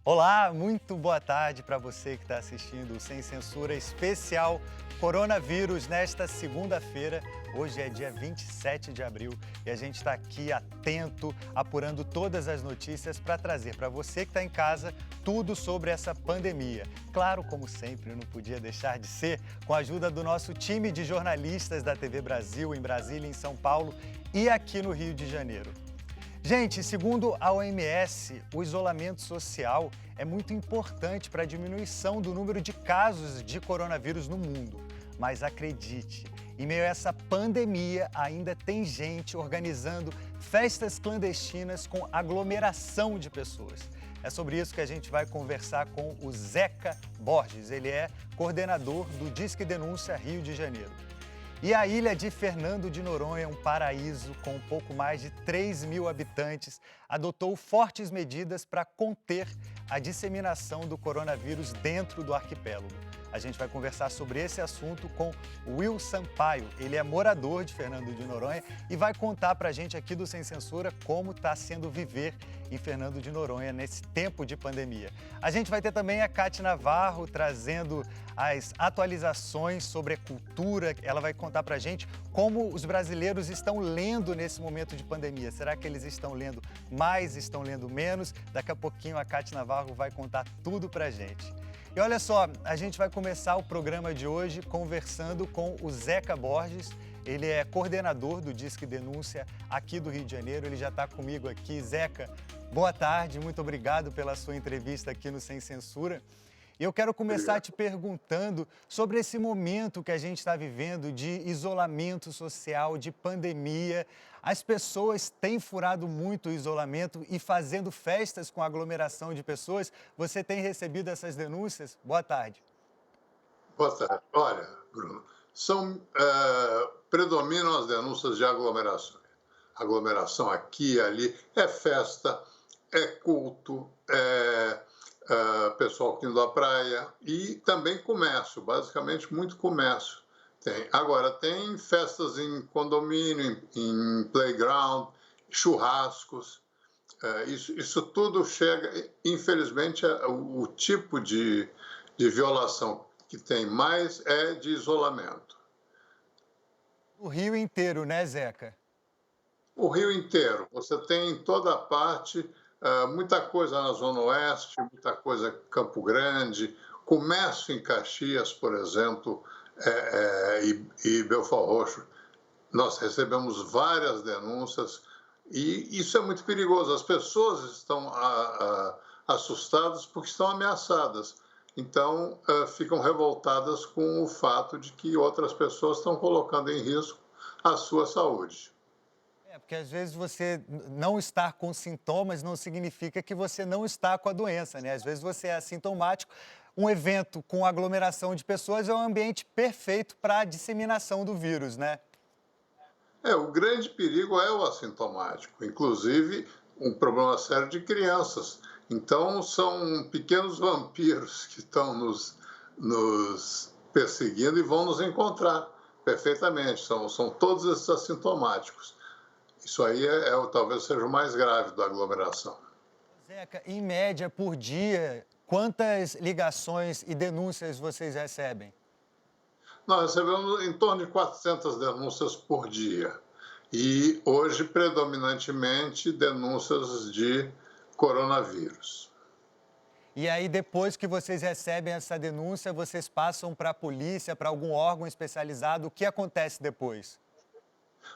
Olá, muito boa tarde para você que está assistindo o Sem Censura especial Coronavírus nesta segunda-feira. Hoje é dia 27 de abril e a gente está aqui atento, apurando todas as notícias para trazer para você que está em casa tudo sobre essa pandemia. Claro, como sempre, não podia deixar de ser com a ajuda do nosso time de jornalistas da TV Brasil em Brasília, em São Paulo e aqui no Rio de Janeiro. Gente, segundo a OMS, o isolamento social é muito importante para a diminuição do número de casos de coronavírus no mundo. Mas acredite, em meio a essa pandemia, ainda tem gente organizando festas clandestinas com aglomeração de pessoas. É sobre isso que a gente vai conversar com o Zeca Borges. Ele é coordenador do Disque Denúncia Rio de Janeiro. E a ilha de Fernando de Noronha, um paraíso com um pouco mais de 3 mil habitantes, adotou fortes medidas para conter a disseminação do coronavírus dentro do arquipélago. A gente vai conversar sobre esse assunto com o Will Sampaio. Ele é morador de Fernando de Noronha e vai contar para a gente aqui do Sem Censura como está sendo viver em Fernando de Noronha nesse tempo de pandemia. A gente vai ter também a Cátia Navarro trazendo as atualizações sobre a cultura. Ela vai contar para a gente como os brasileiros estão lendo nesse momento de pandemia. Será que eles estão lendo mais, estão lendo menos? Daqui a pouquinho a Cátia Navarro vai contar tudo para a gente. E olha só, a gente vai começar o programa de hoje conversando com o Zeca Borges. Ele é coordenador do Disque Denúncia aqui do Rio de Janeiro. Ele já está comigo aqui. Zeca, boa tarde, muito obrigado pela sua entrevista aqui no Sem Censura. Eu quero começar te perguntando sobre esse momento que a gente está vivendo de isolamento social, de pandemia. As pessoas têm furado muito o isolamento e fazendo festas com aglomeração de pessoas. Você tem recebido essas denúncias? Boa tarde. Boa tarde. Olha, Bruno, predominam as denúncias de aglomeração. Aglomeração aqui e ali, é festa, é culto, pessoal indo à praia e também comércio, basicamente muito comércio. Tem. Agora, tem festas em condomínio, em playground, churrascos. Isso tudo chega, infelizmente, o tipo de violação que tem mais é de isolamento. O Rio inteiro, né, Zeca? O Rio inteiro, você tem em toda parte, muita coisa na Zona Oeste, muita coisa em Campo Grande, comércio em Caxias, por exemplo, e Belford Roxo. Nós recebemos várias denúncias e isso é muito perigoso. As pessoas estão assustadas porque estão ameaçadas. Então, ficam revoltadas com o fato de que outras pessoas estão colocando em risco a sua saúde. Porque às vezes você não estar com sintomas não significa que você não está com a doença, né? Às vezes você é assintomático. Um evento com aglomeração de pessoas é um ambiente perfeito para a disseminação do vírus, né? O grande perigo é o assintomático, inclusive um problema sério de crianças. Então, são pequenos vampiros que estão nos perseguindo e vão nos encontrar perfeitamente. São todos esses assintomáticos. Isso aí talvez seja o mais grave da aglomeração. Zeca, em média, por dia, quantas ligações e denúncias vocês recebem? Nós recebemos em torno de 400 denúncias por dia. E hoje, predominantemente, denúncias de coronavírus. E aí, depois que vocês recebem essa denúncia, vocês passam para a polícia, para algum órgão especializado. O que acontece depois?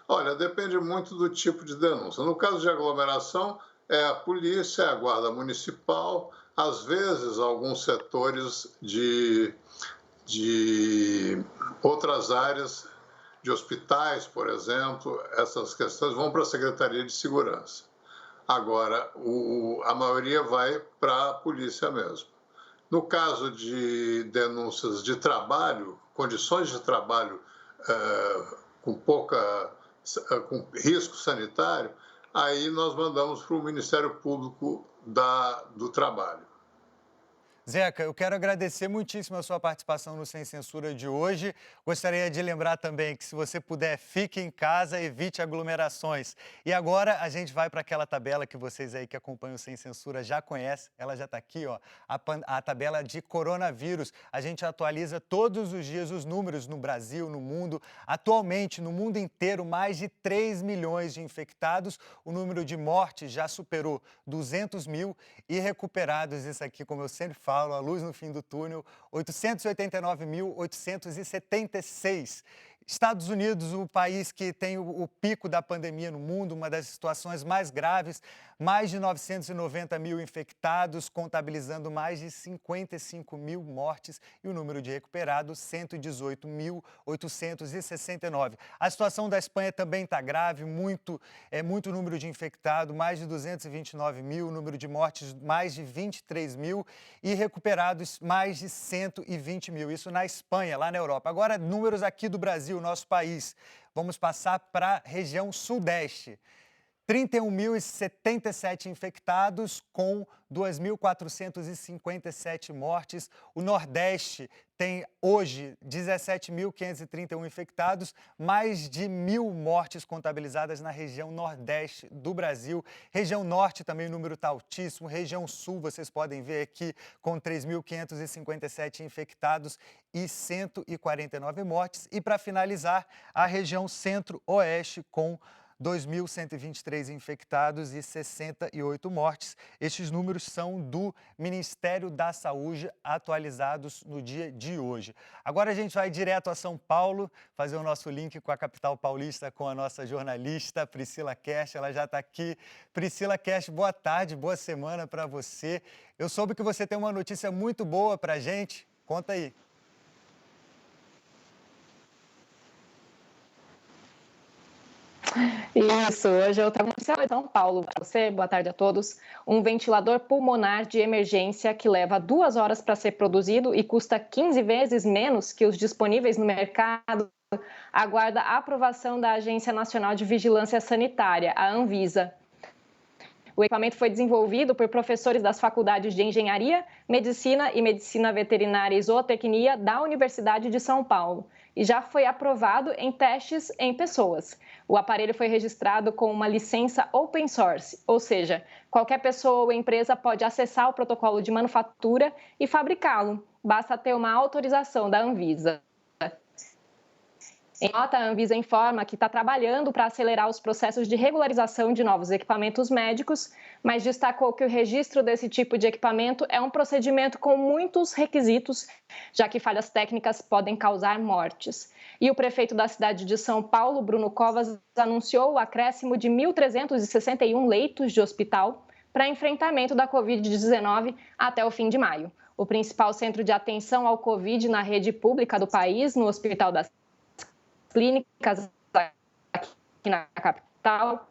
Olha, depende muito do tipo de denúncia. No caso de aglomeração, é a polícia, é a guarda municipal, às vezes alguns setores de outras áreas, de hospitais, por exemplo, essas questões vão para a Secretaria de Segurança. Agora, a maioria vai para a polícia mesmo. No caso de denúncias de trabalho, condições de trabalho com com risco sanitário, aí nós mandamos para o Ministério Público do Trabalho. Zeca, eu quero agradecer muitíssimo a sua participação no Sem Censura de hoje. Gostaria de lembrar também que, se você puder, fique em casa, evite aglomerações. E agora a gente vai para aquela tabela que vocês aí que acompanham o Sem Censura já conhecem. Ela já está aqui, ó, a tabela de coronavírus. A gente atualiza todos os dias os números no Brasil, no mundo. Atualmente, no mundo inteiro, mais de 3 milhões de infectados. O número de mortes já superou 200 mil e recuperados, isso aqui, como eu sempre falo, a luz no fim do túnel, 889.876. Estados Unidos, o país que tem o pico da pandemia no mundo, uma das situações mais graves, mais de 990 mil infectados, contabilizando mais de 55 mil mortes e o número de recuperados, 118.869. A situação da Espanha também está grave, muito número de infectados, mais de 229 mil, número de mortes, mais de 23 mil e recuperados, mais de 120 mil. Isso na Espanha, lá na Europa. Agora, números aqui do Brasil, nosso país. Vamos passar para a região sudeste. 31.077 infectados com 2.457 mortes. O Nordeste tem hoje 17.531 infectados, mais de 1.000 mortes contabilizadas na região Nordeste do Brasil. Região Norte também o número está altíssimo. Região Sul, vocês podem ver aqui, com 3.557 infectados e 149 mortes. E para finalizar, a região Centro-Oeste com 2.123 infectados e 68 mortes. Estes números são do Ministério da Saúde, atualizados no dia de hoje. Agora a gente vai direto a São Paulo, fazer o nosso link com a capital paulista, com a nossa jornalista Priscila Kersh. Ela já está aqui. Priscila Kersh, boa tarde, boa semana para você. Eu soube que você tem uma notícia muito boa para a gente. Conta aí. Isso, hoje eu trago uma em São Paulo para você, boa tarde a todos. Um ventilador pulmonar de emergência que leva 2 horas para ser produzido e custa 15 vezes menos que os disponíveis no mercado, aguarda a aprovação da Agência Nacional de Vigilância Sanitária, a Anvisa. O equipamento foi desenvolvido por professores das faculdades de Engenharia, Medicina e Medicina Veterinária e Zootecnia da Universidade de São Paulo e já foi aprovado em testes em pessoas. O aparelho foi registrado com uma licença open source, ou seja, qualquer pessoa ou empresa pode acessar o protocolo de manufatura e fabricá-lo. Basta ter uma autorização da Anvisa. Em nota, a Anvisa informa que está trabalhando para acelerar os processos de regularização de novos equipamentos médicos, mas destacou que o registro desse tipo de equipamento é um procedimento com muitos requisitos, já que falhas técnicas podem causar mortes. E o prefeito da cidade de São Paulo, Bruno Covas, anunciou o acréscimo de 1.361 leitos de hospital para enfrentamento da Covid-19 até o fim de maio. O principal centro de atenção ao Covid na rede pública do país, no Hospital das Clínicas aqui na capital,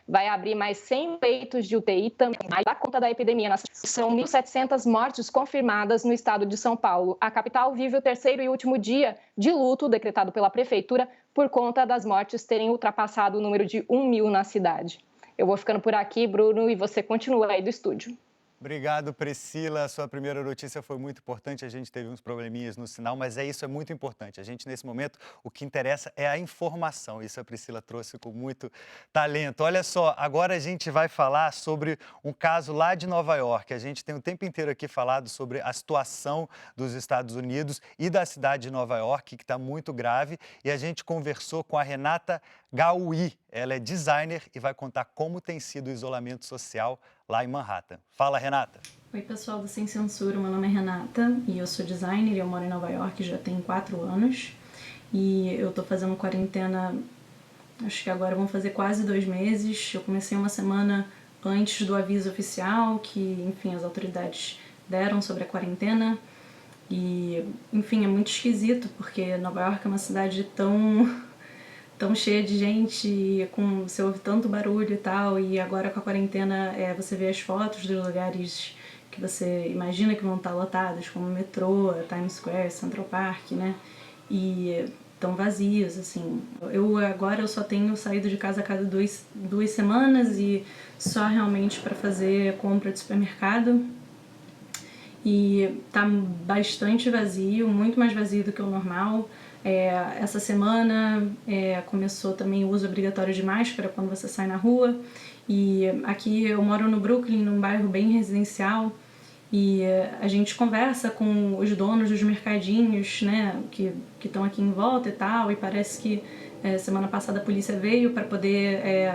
vai abrir mais 100 leitos de UTI também, dá conta da epidemia. São 1.700 mortes confirmadas no estado de São Paulo. A capital vive o terceiro e último dia de luto decretado pela prefeitura por conta das mortes terem ultrapassado o número de 1.000 na cidade. Eu vou ficando por aqui, Bruno, e você continua aí do estúdio. Obrigado, Priscila. A sua primeira notícia foi muito importante. A gente teve uns probleminhas no sinal, mas isso é muito importante. A gente, nesse momento, o que interessa é a informação. Isso a Priscila trouxe com muito talento. Olha só, agora a gente vai falar sobre um caso lá de Nova York. A gente tem o tempo inteiro aqui falado sobre a situação dos Estados Unidos e da cidade de Nova York, que está muito grave. E a gente conversou com a Renata Gaui. Ela é designer e vai contar como tem sido o isolamento social lá em Manhattan. Fala, Renata. Oi, pessoal do Sem Censura. Meu nome é Renata e eu sou designer e eu moro em Nova York já tem 4 anos. E eu tô fazendo quarentena, acho que agora vão fazer quase 2 meses. Eu comecei uma semana antes do aviso oficial que, enfim, as autoridades deram sobre a quarentena. E, enfim, é muito esquisito porque Nova York é uma cidade tão cheia de gente, você ouve tanto barulho e tal, e agora com a quarentena você vê as fotos dos lugares que você imagina que vão estar lotados, como o metrô, Times Square, Central Park, né? E estão vazios, assim. Agora eu só tenho saído de casa a cada 2 semanas e só realmente para fazer compra de supermercado. e tá bastante vazio, muito mais vazio do que o normal. Essa semana começou também o uso obrigatório de máscara quando você sai na rua. E aqui eu moro no Brooklyn, num bairro bem residencial, e a gente conversa com os donos dos mercadinhos, né, que estão aqui em volta e tal, e parece que semana passada a polícia veio para poder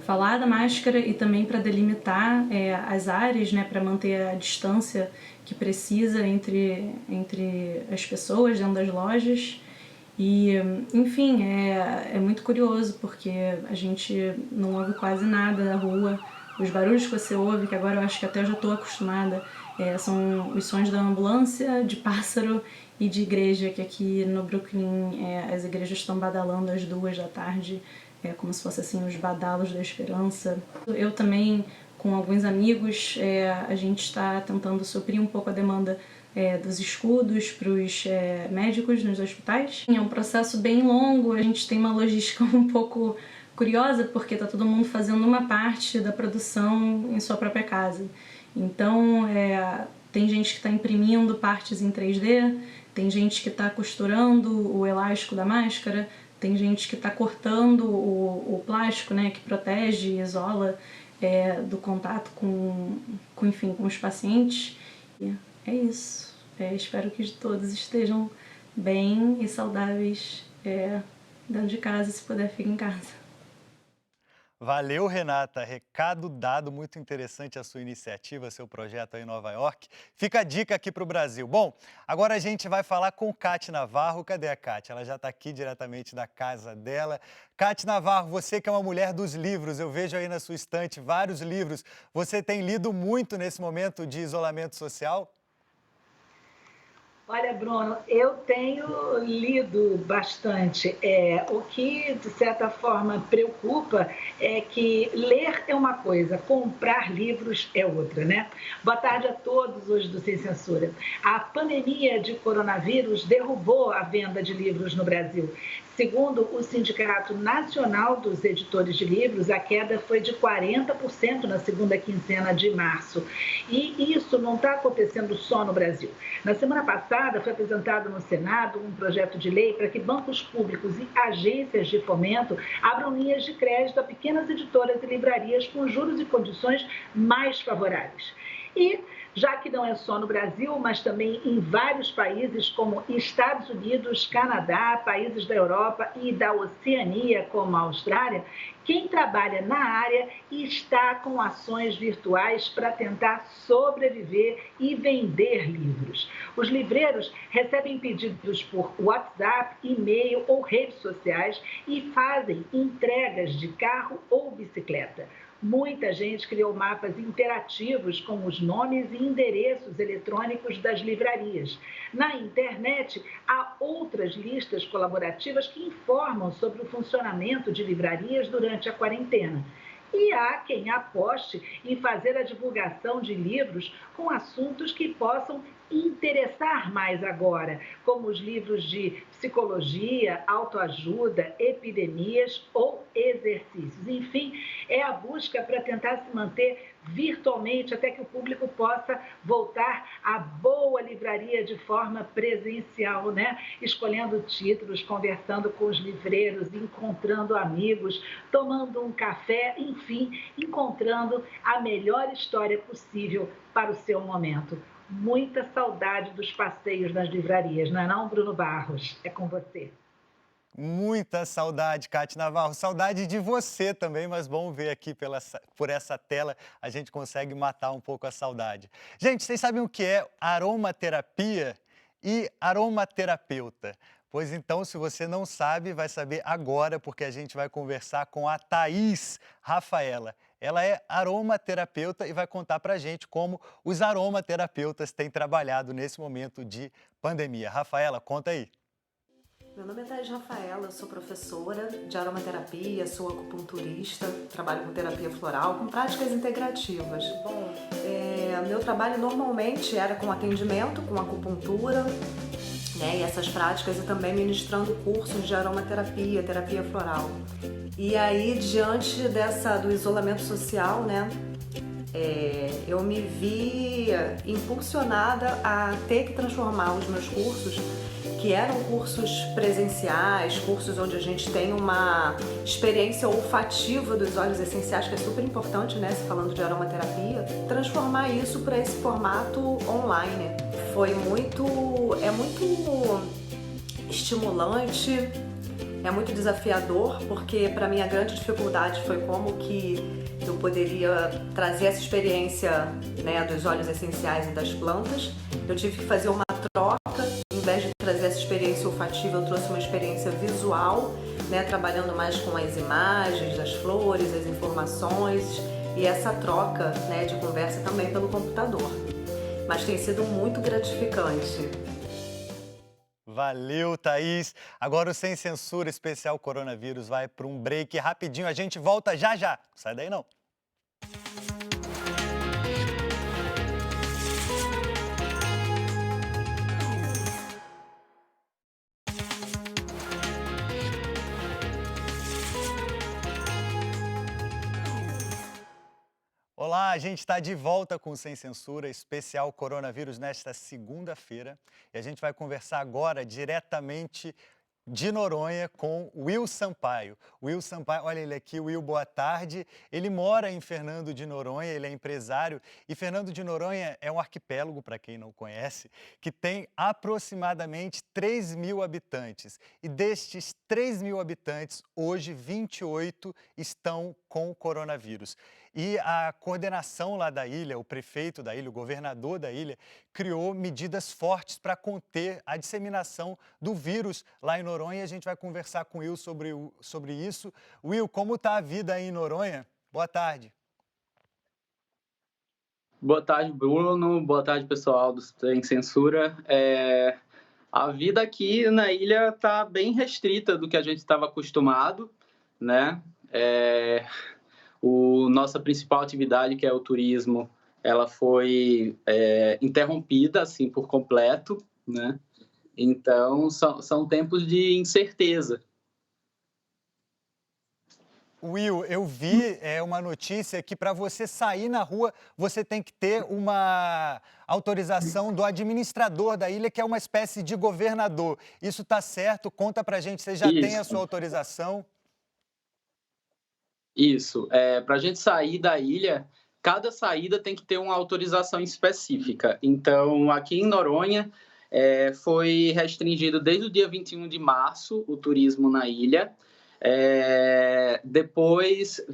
falar da máscara e também para delimitar as áreas, né, para manter a distância que precisa entre as pessoas dentro das lojas. E, enfim, é muito curioso porque a gente não ouve quase nada na rua. Os barulhos que você ouve, que agora eu acho que até eu já estou acostumada, são os sons da ambulância, de pássaro e de igreja, que aqui no Brooklyn as igrejas estão badalando às 14h, como se fossem assim, os badalos da esperança. Eu também, com alguns amigos, a gente está tentando suprir um pouco a demanda dos escudos para os médicos nos hospitais. É um processo bem longo, a gente tem uma logística um pouco curiosa, porque está todo mundo fazendo uma parte da produção em sua própria casa. Então, tem gente que está imprimindo partes em 3D, tem gente que está costurando o elástico da máscara, tem gente que está cortando o plástico, né, que protege e isola do contato com os pacientes. É isso. Espero que todos estejam bem e saudáveis dentro de casa. Se puder, fique em casa. Valeu, Renata. Recado dado, muito interessante a sua iniciativa, seu projeto aí em Nova York. Fica a dica aqui para o Brasil. Bom, agora a gente vai falar com Cate Navarro. Cadê a Cate? Ela já está aqui diretamente da casa dela. Cate Navarro, você que é uma mulher dos livros, eu vejo aí na sua estante vários livros. Você tem lido muito nesse momento de isolamento social? Olha, Bruno, eu tenho lido bastante. O que, de certa forma, preocupa é que ler é uma coisa, comprar livros é outra, né? Boa tarde a todos hoje do Sem Censura. A pandemia de coronavírus derrubou a venda de livros no Brasil. Segundo o Sindicato Nacional dos Editores de Livros, a queda foi de 40% na segunda quinzena de março. E isso não está acontecendo só no Brasil. Na semana passada, foi apresentado no Senado um projeto de lei para que bancos públicos e agências de fomento abram linhas de crédito a pequenas editoras e livrarias com juros e condições mais favoráveis. E, já que não é só no Brasil, mas também em vários países como Estados Unidos, Canadá, países da Europa e da Oceania, como a Austrália, quem trabalha na área está com ações virtuais para tentar sobreviver e vender livros. Os livreiros recebem pedidos por WhatsApp, e-mail ou redes sociais e fazem entregas de carro ou bicicleta. Muita gente criou mapas interativos com os nomes e endereços eletrônicos das livrarias. Na internet, há outras listas colaborativas que informam sobre o funcionamento de livrarias durante a quarentena. E há quem aposte em fazer a divulgação de livros com assuntos que possam interessar mais agora, como os livros de psicologia, autoajuda, epidemias ou exercícios. Enfim, é a busca para tentar se manter virtualmente até que o público possa voltar à boa livraria de forma presencial, né? Escolhendo títulos, conversando com os livreiros, encontrando amigos, tomando um café, enfim, encontrando a melhor história possível para o seu momento. Muita saudade dos passeios nas livrarias, não é não, Bruno Barros? É com você. Muita saudade, Cate Navarro. Saudade de você também, mas bom ver aqui por essa tela, a gente consegue matar um pouco a saudade. Gente, vocês sabem o que é aromaterapia e aromaterapeuta? Pois então, se você não sabe, vai saber agora, porque a gente vai conversar com a Thaís Rafaela. Ela é aromaterapeuta e vai contar pra gente como os aromaterapeutas têm trabalhado nesse momento de pandemia. Rafaela, conta aí. Meu nome é Thaís Rafaela, eu sou professora de aromaterapia, sou acupunturista, trabalho com terapia floral, com práticas integrativas. Bom, meu trabalho normalmente era com atendimento, com acupuntura, né, e essas práticas e também ministrando cursos de aromaterapia, terapia floral. E aí, diante do isolamento social, né, eu me vi impulsionada a ter que transformar os meus cursos, que eram cursos presenciais, cursos onde a gente tem uma experiência olfativa dos óleos essenciais, que é super importante, né, se falando de aromaterapia, transformar isso para esse formato online. É muito estimulante, é muito desafiador, porque para mim a grande dificuldade foi como que eu poderia trazer essa experiência, né, dos óleos essenciais e das plantas. Eu tive que fazer uma troca, em vez de trazer essa experiência olfativa, eu trouxe uma experiência visual, né, trabalhando mais com as imagens das flores, as informações e essa troca, né, de conversa também pelo computador. Mas tem sido muito gratificante. Valeu, Thaís. Agora o Sem Censura especial coronavírus vai para um break rapidinho. A gente volta já já. Não sai daí não. Olá, a gente está de volta com o Sem Censura, especial coronavírus nesta segunda-feira. E a gente vai conversar agora diretamente de Noronha com Will Sampaio. Will Sampaio, olha ele aqui, Will, boa tarde. Ele mora em Fernando de Noronha, ele é empresário. E Fernando de Noronha é um arquipélago, para quem não conhece, que tem aproximadamente 3 mil habitantes. E destes 3 mil habitantes, hoje 28 estão com o coronavírus. E a coordenação lá da ilha, o prefeito da ilha, o governador da ilha, criou medidas fortes para conter a disseminação do vírus lá em Noronha. E a gente vai conversar com o Will sobre isso. Will, como está a vida aí em Noronha? Boa tarde. Boa tarde, Bruno. Boa tarde, pessoal do Sem Censura. A vida aqui na ilha está bem restrita do que a gente estava acostumado, né? Nossa principal atividade, que é o turismo, ela foi interrompida assim por completo, né? Então são tempos de incerteza. Will, eu vi uma notícia que para você sair na rua você tem que ter uma autorização do administrador da ilha, que é uma espécie de governador. Isso está certo? Conta pra gente, você já tem a sua autorização? Isso. Para a gente sair da ilha, cada saída tem que ter uma autorização específica. Então, aqui em Noronha, foi restringido desde o dia 21 de março o turismo na ilha. Depois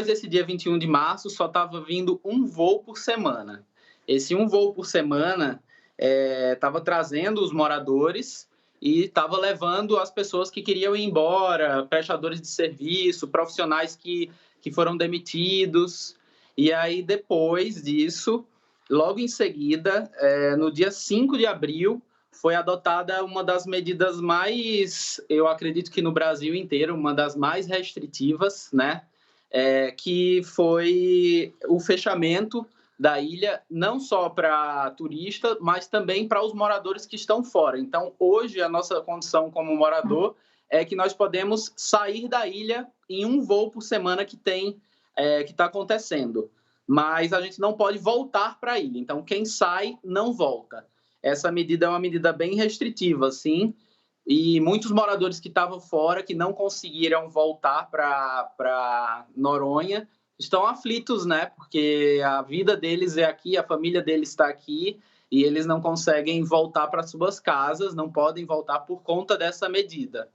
desse dia 21 de março, só estava vindo um voo por semana. Esse um voo por semana estava trazendo os moradores e estava levando as pessoas que queriam ir embora, prestadores de serviço, profissionais que foram demitidos. E aí, depois disso, logo em seguida, no dia 5 de abril, foi adotada uma das medidas mais, eu acredito que no Brasil inteiro, uma das mais restritivas, né? Que foi o fechamento da ilha, não só para turista, mas também para os moradores que estão fora. Então, hoje, a nossa condição como morador é que nós podemos sair da ilha em um voo por semana que está acontecendo. Mas a gente não pode voltar para a ilha. Então, quem sai, não volta. Essa medida é uma medida bem restritiva, assim, e muitos moradores que estavam fora, que não conseguiram voltar para Noronha, estão aflitos, né? Porque a vida deles é aqui, a família deles está aqui e eles não conseguem voltar para suas casas, não podem voltar por conta dessa medida.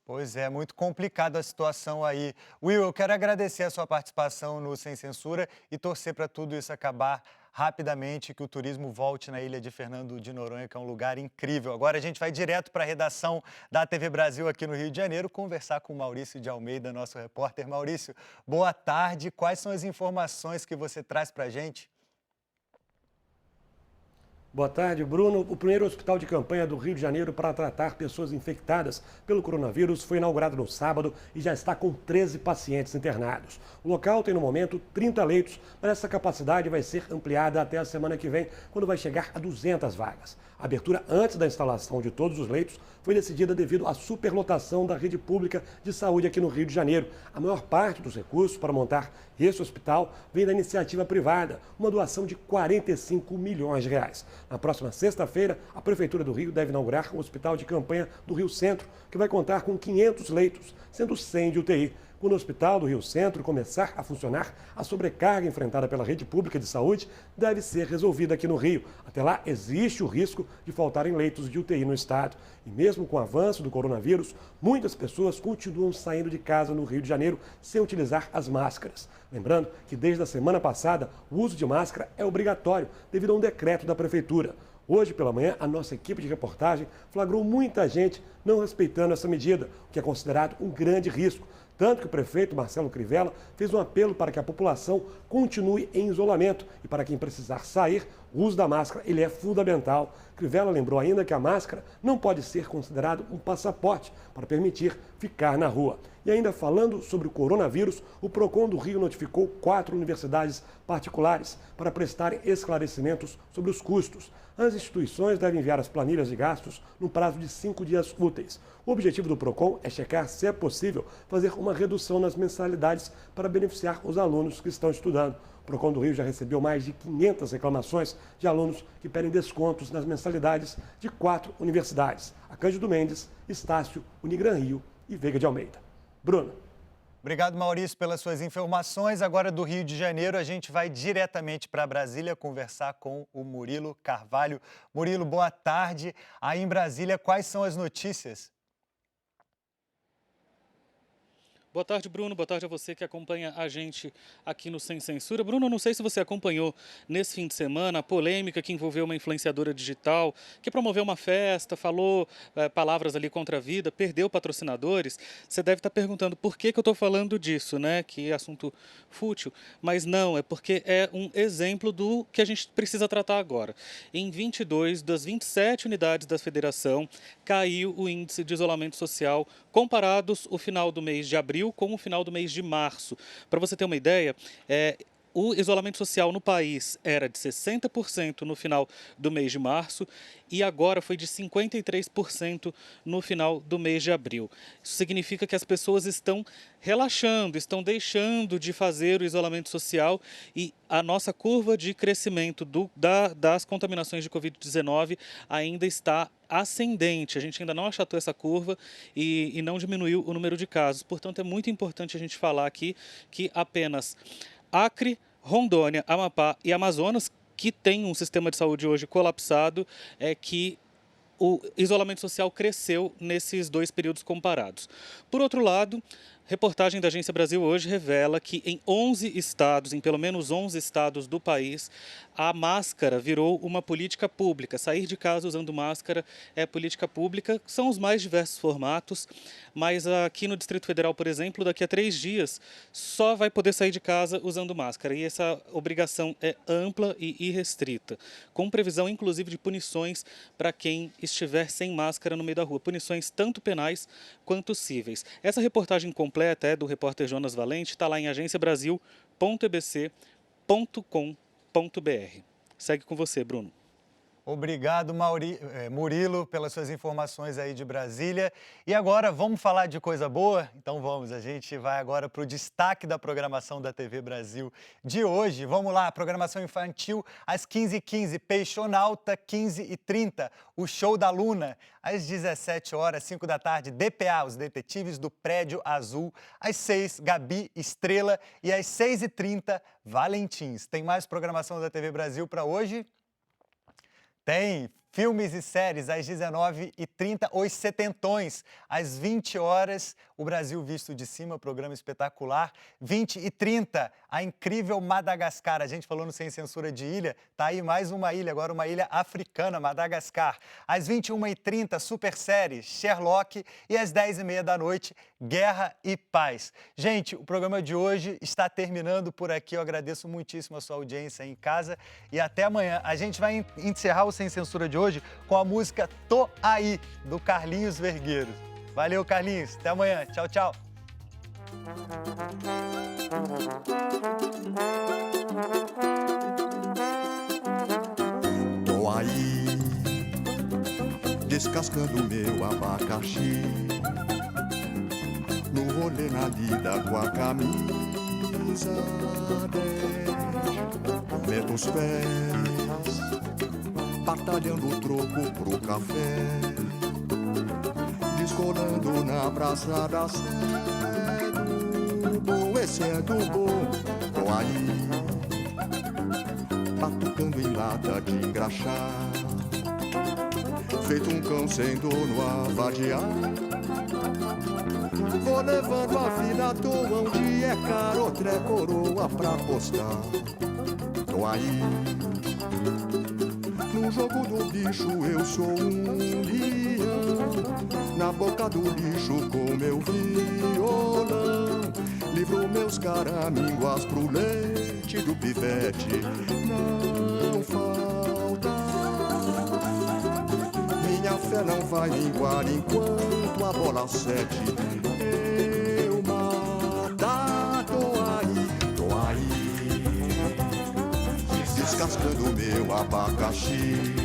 Pois é, muito complicada a situação aí. Will, eu quero agradecer a sua participação no Sem Censura e torcer para tudo isso acabar rapidamente, que o turismo volte na ilha de Fernando de Noronha, que é um lugar incrível. Agora a gente vai direto para a redação da TV Brasil aqui no Rio de Janeiro, conversar com o Maurício de Almeida, nosso repórter. Maurício, boa tarde. Quais são as informações que você traz para a gente? Boa tarde, Bruno. O primeiro hospital de campanha do Rio de Janeiro para tratar pessoas infectadas pelo coronavírus foi inaugurado no sábado e já está com 13 pacientes internados. O local tem no momento 30 leitos, mas essa capacidade vai ser ampliada até a semana que vem, quando vai chegar a 200 vagas. A abertura antes da instalação de todos os leitos foi decidida devido à superlotação da rede pública de saúde aqui no Rio de Janeiro. A maior parte dos recursos para montar esse hospital vem da iniciativa privada, uma doação de 45 milhões de reais. Na próxima sexta-feira, a Prefeitura do Rio deve inaugurar o Hospital de Campanha do Rio Centro, que vai contar com 500 leitos, sendo 100 de UTI. Quando o Hospital do Rio Centro começar a funcionar, a sobrecarga enfrentada pela rede pública de saúde deve ser resolvida aqui no Rio. Até lá, existe o risco de faltarem leitos de UTI no estado. E mesmo com o avanço do coronavírus, muitas pessoas continuam saindo de casa no Rio de Janeiro sem utilizar as máscaras. Lembrando que desde a semana passada, o uso de máscara é obrigatório devido a um decreto da Prefeitura. Hoje, pela manhã, a nossa equipe de reportagem flagrou muita gente não respeitando essa medida, o que é considerado um grande risco. Tanto que o prefeito Marcelo Crivella fez um apelo para que a população continue em isolamento e para quem precisar sair, o uso da máscara ele é fundamental. Crivella lembrou ainda que a máscara não pode ser considerado um passaporte para permitir ficar na rua. E ainda falando sobre o coronavírus, o PROCON do Rio notificou 4 universidades particulares para prestarem esclarecimentos sobre os custos. As instituições devem enviar as planilhas de gastos no prazo de 5 dias úteis. O objetivo do PROCON é checar se é possível fazer uma redução nas mensalidades para beneficiar os alunos que estão estudando. O PROCON do Rio já recebeu mais de 500 reclamações de alunos que pedem descontos nas mensalidades de 4 universidades: a Cândido Mendes, Estácio, Unigran Rio e Veiga de Almeida. Bruno. Obrigado, Maurício, pelas suas informações. Agora do Rio de Janeiro, a gente vai diretamente para Brasília conversar com o Murilo Carvalho. Murilo, boa tarde. Aí em Brasília, quais são as notícias? Boa tarde, Bruno. Boa tarde a você que acompanha a gente aqui no Sem Censura. Bruno, não sei se você acompanhou nesse fim de semana a polêmica que envolveu uma influenciadora digital que promoveu uma festa, falou palavras ali contra a vida, perdeu patrocinadores. Você deve estar perguntando por que eu estou falando disso, né? Que assunto fútil. Mas não, é porque é um exemplo do que a gente precisa tratar agora. Em 22 das 27 unidades da federação, caiu o índice de isolamento social comparados o final do mês de abril com o final do mês de março. Para você ter uma ideia, o isolamento social no país era de 60% no final do mês de março e agora foi de 53% no final do mês de abril. Isso significa que as pessoas estão relaxando, estão deixando de fazer o isolamento social e a nossa curva de crescimento das contaminações de Covid-19 ainda está ascendente. A gente ainda não achatou essa curva e não diminuiu o número de casos. Portanto, é muito importante a gente falar aqui que apenas Acre, Rondônia, Amapá e Amazonas, que tem um sistema de saúde hoje colapsado, é que o isolamento social cresceu nesses dois períodos comparados. Por outro lado, reportagem da Agência Brasil Hoje revela que em 11 estados, em pelo menos 11 estados do país, a máscara virou uma política pública. Sair de casa usando máscara é política pública, são os mais diversos formatos, mas aqui no Distrito Federal, por exemplo, daqui a 3 dias, só vai poder sair de casa usando máscara. E essa obrigação é ampla e irrestrita, com previsão inclusive de punições para quem estiver sem máscara no meio da rua. Punições tanto penais quanto cíveis. Essa reportagem completa é do repórter Jonas Valente, está lá em agenciabrasil.ebc.com.br. Segue com você, Bruno. Obrigado, Murilo, pelas suas informações aí de Brasília. E agora, vamos falar de coisa boa? Então vamos, a gente vai agora para o destaque da programação da TV Brasil de hoje. Vamos lá, programação infantil às 15h15, Peixonauta, 15h30, o Show da Luna. Às 17 horas, 5 da tarde, DPA, os Detetives do Prédio Azul. Às 6, Gabi Estrela. E às 6h30, Valentins. Tem mais programação da TV Brasil para hoje? Tem filmes e séries às 19h30, Os Setentões. Às 20 horas, O Brasil Visto de Cima, programa espetacular. 20h30, A Incrível Madagascar. A gente falou no Sem Censura de ilha, tá aí mais uma ilha, agora uma ilha africana, Madagascar. Às 21h30, super série, Sherlock. E às 10h30 da noite, Guerra e Paz. Gente, o programa de hoje está terminando por aqui. Eu agradeço muitíssimo a sua audiência em casa e até amanhã. A gente vai encerrar o Sem Censura de hoje com a música Tô Aí, do Carlinhos Vergueiro. Valeu, Carlinhos. Até amanhã. Tchau, tchau. Tô aí, descascando meu abacaxi. No rolê na lida com a camisa 10, meto os pés, batalhando o troco pro café, descolando na praça da Sé. Do bom, esse é do bom, tô aí, batucando em lata de engraxar, feito um cão sem dono a vadiar. Vou levando a vida à toa, um dia é caro, outro é coroa pra postar. Tô aí, no jogo do bicho eu sou um leão, na boca do lixo com meu violão, livro meus caraminguas pro leite do pivete não falta. Minha fé não vai minguar enquanto a bola 7 eu matar. Tô aí, descascando meu abacaxi,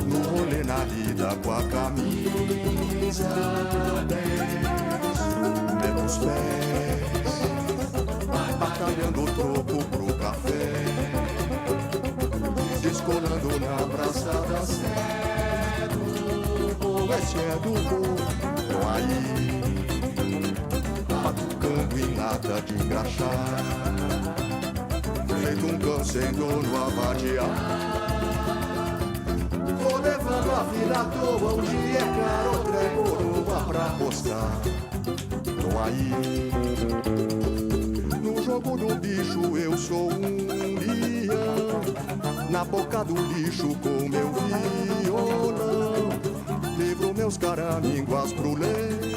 no rolê na lida com a camisa 10, meto os pés, batalhando o troco pro café, descolando na praça da Sé. Esse é do bom, tô aí, batucando em lata de engraxar, feito um cão sem dono a vadiar. Vou levando a vida à toa, um dia é caro, outro é coroa pra postar. Tô aí, no jogo do bicho eu sou um leão, na boca do lixo com meu violão, livro meus caraminguas pro leite